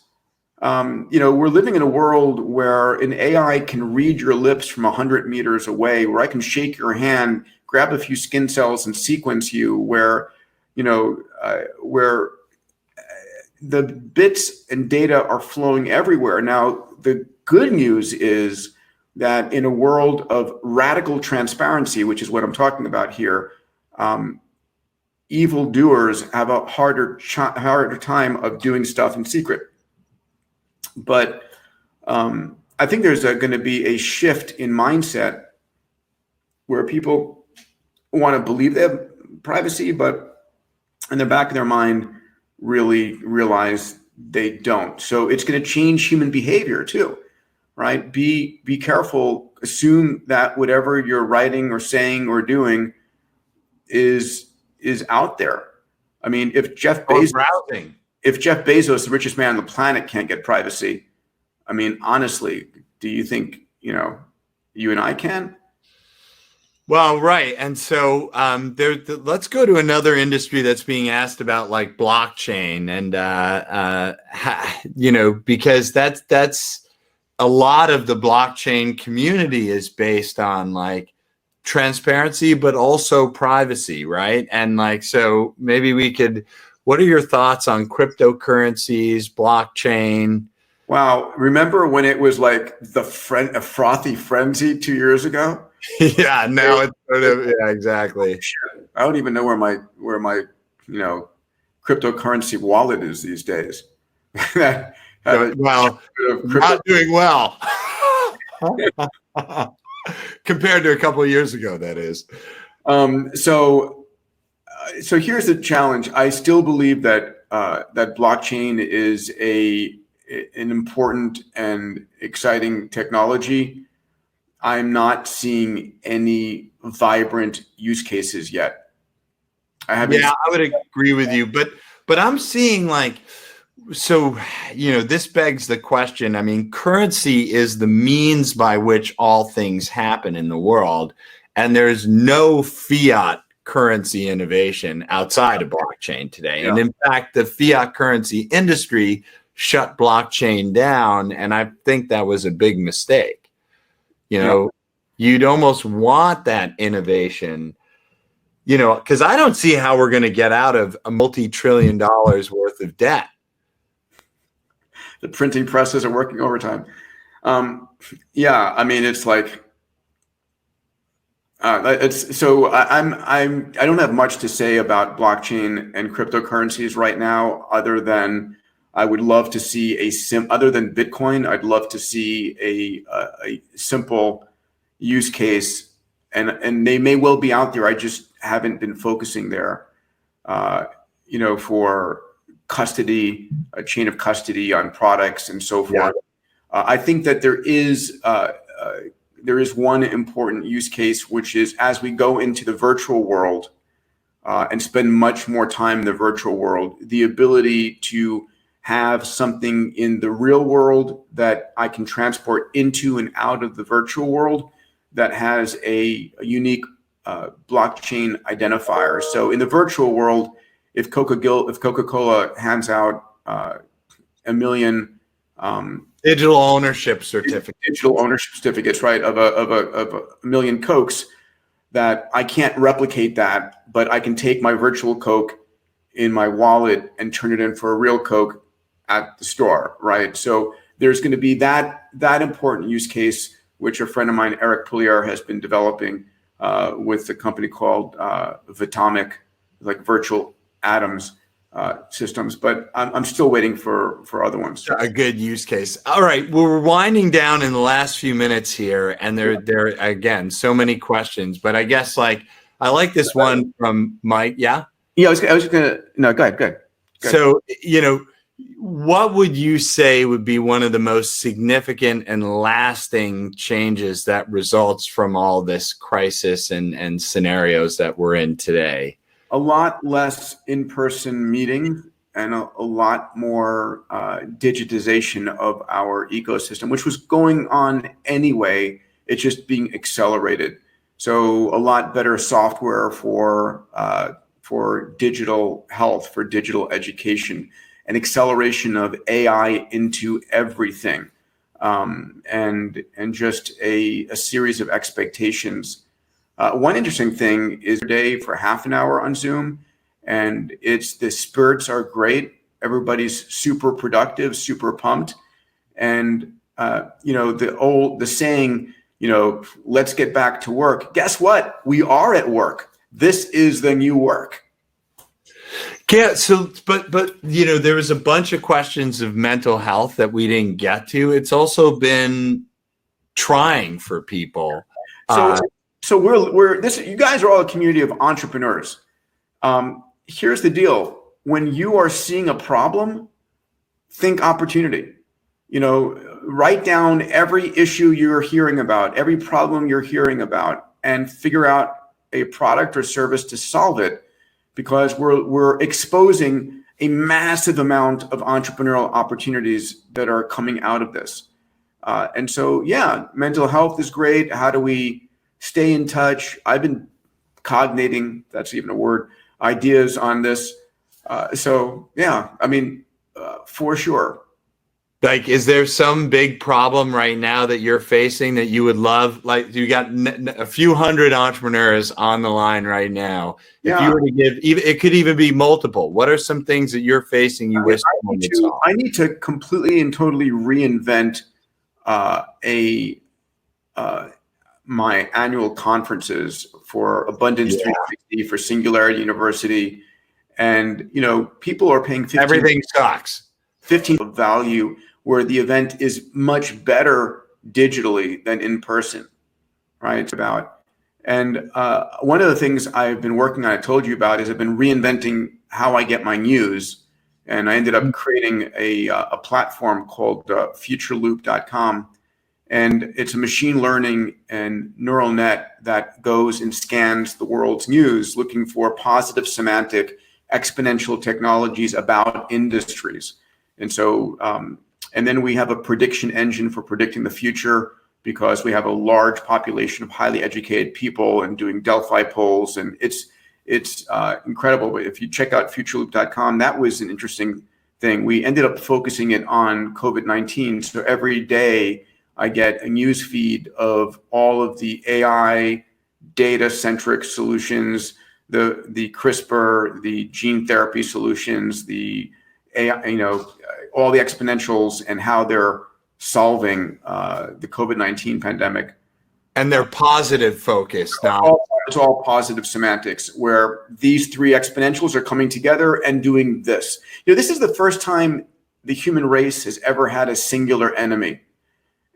We're living in a world where an AI can read your lips from 100 meters away, where I can shake your hand, grab a few skin cells and sequence you, where the bits and data are flowing everywhere. Now, the good news is that in a world of radical transparency, which is what I'm talking about here, evildoers have a harder time of doing stuff in secret. But I think there's going to be a shift in mindset where people want to believe they have privacy, but in the back of their mind really realize they don't. So it's going to change human behavior too, right? Be careful. Assume that whatever you're writing or saying or doing is out there. I mean, if Jeff Bezos, the richest man on the planet, can't get privacy, I mean, honestly, do you think, you and I can? Well, right. And so let's go to another industry that's being asked about, like blockchain. And, because that's a lot of the blockchain community is based on like transparency, but also privacy, right? And like, so maybe what are your thoughts on cryptocurrencies, blockchain? Wow. Remember when it was like a frothy frenzy 2 years ago? Yeah, now it's sort of, yeah, exactly. I don't even know where my cryptocurrency wallet is these days. Well, not doing well. Compared to a couple of years ago, that is. So here's the challenge. I still believe that that blockchain is an important and exciting technology. I'm not seeing any vibrant use cases yet. I would agree with you, but I'm seeing like, so, this begs the question. I mean, currency is the means by which all things happen in the world, and there's no fiat currency innovation outside of blockchain today. Yeah. And in fact, the fiat currency industry shut blockchain down, and I think that was a big mistake. You'd almost want that innovation, because I don't see how we're going to get out of a multi-trillion dollars worth of debt. The printing presses are working overtime. I mean, it's like, I don't have much to say about blockchain and cryptocurrencies right now, other than I would love to see other than Bitcoin, I'd love to see a simple use case, and they may well be out there. I just haven't been focusing there, for custody, a chain of custody on products and so forth. Yeah. I think that there is one important use case, which is as we go into the virtual world and spend much more time in the virtual world, the ability to have something in the real world that I can transport into and out of the virtual world that has a unique blockchain identifier. So in the virtual world, if Coca-Cola hands out 1 million digital ownership certificates, right, of a 1 million Cokes, that I can't replicate that, but I can take my virtual Coke in my wallet and turn it in for a real Coke at the store, right? So there's going to be that important use case, which a friend of mine, Eric Poulier, has been developing with a company called Vatomic, like virtual atoms. systems, but I'm still waiting for other ones. A good use case. All right, well, we're winding down in the last few minutes here, and there again so many questions. But I guess I like this one from Mike. Yeah. Yeah, I was gonna. No, go ahead. So what would you say would be one of the most significant and lasting changes that results from all this crisis and scenarios that we're in today? A lot less in-person meetings and a lot more digitization of our ecosystem, which was going on anyway. It's just being accelerated. So a lot better software for digital health, for digital education, an acceleration of AI into everything, and just a series of expectations. One interesting thing is today for half an hour on Zoom, and it's the spirits are great. Everybody's super productive, super pumped, and the saying, let's get back to work. Guess what? We are at work. This is the new work. Yeah. So, but there was a bunch of questions of mental health that we didn't get to. It's also been trying for people. So we're this. You guys are all a community of entrepreneurs. Here's the deal: when you are seeing a problem, think opportunity. Write down every issue you're hearing about, every problem you're hearing about, and figure out a product or service to solve it, because we're exposing a massive amount of entrepreneurial opportunities that are coming out of this. And so, yeah, mental health is great. How do we stay in touch? I've been cognating, that's even a word, ideas on this. So, yeah, for sure. Is there some big problem right now that you're facing that you would love? You got a few hundred entrepreneurs on the line right now. Yeah. If you were to give, it could even be multiple. What are some things that you're facing you wish someone would solve? I need to completely and totally reinvent my annual conferences for Abundance 360, for Singularity University, and people are paying everything sucks. 15 of value, where the event is much better digitally than in person, right? And one of the things I've been working on, I told you about, is I've been reinventing how I get my news, and I ended up creating a platform called futureloop.com, and it's a machine learning and neural net that goes and scans the world's news, looking for positive semantic exponential technologies about industries. And so, and then we have a prediction engine for predicting the future, because we have a large population of highly educated people and doing Delphi polls, and it's incredible. But if you check out futureloop.com, that was an interesting thing. We ended up focusing it on COVID-19. So every day I get a news feed of all of the AI data-centric solutions, the CRISPR, the gene therapy solutions, the AI, all the exponentials, and how they're solving the COVID-19 pandemic. And they're positive focused now. It's all positive semantics, where these three exponentials are coming together and doing this. This is the first time the human race has ever had a singular enemy.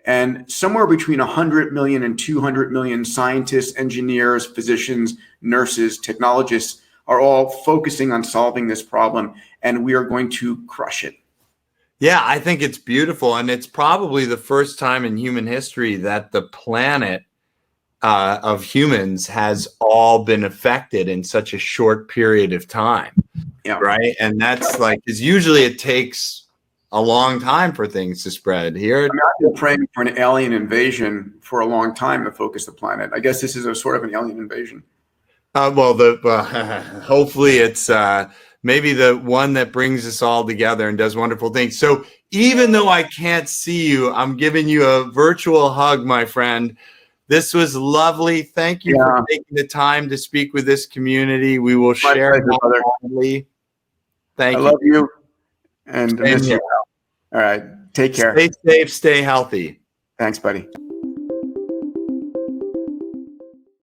And somewhere between 100 million and 200 million scientists, engineers, physicians, nurses, technologists are all focusing on solving this problem, and we are going to crush it. Yeah, I think it's beautiful, and it's probably the first time in human history that the planet of humans has all been affected in such a short period of time. Yeah. Right, and that's because usually it takes a long time for things to spread. Here, I've been praying for an alien invasion for a long time to focus the planet. I guess this is a sort of an alien invasion. Hopefully it's maybe the one that brings us all together and does wonderful things. So even though I can't see you, I'm giving you a virtual hug, my friend. This was lovely. Thank you for taking the time to speak with this community. We will share it broadly. Thank you. I love you and miss you. All right. Take care. Stay safe. Stay healthy. Thanks, buddy.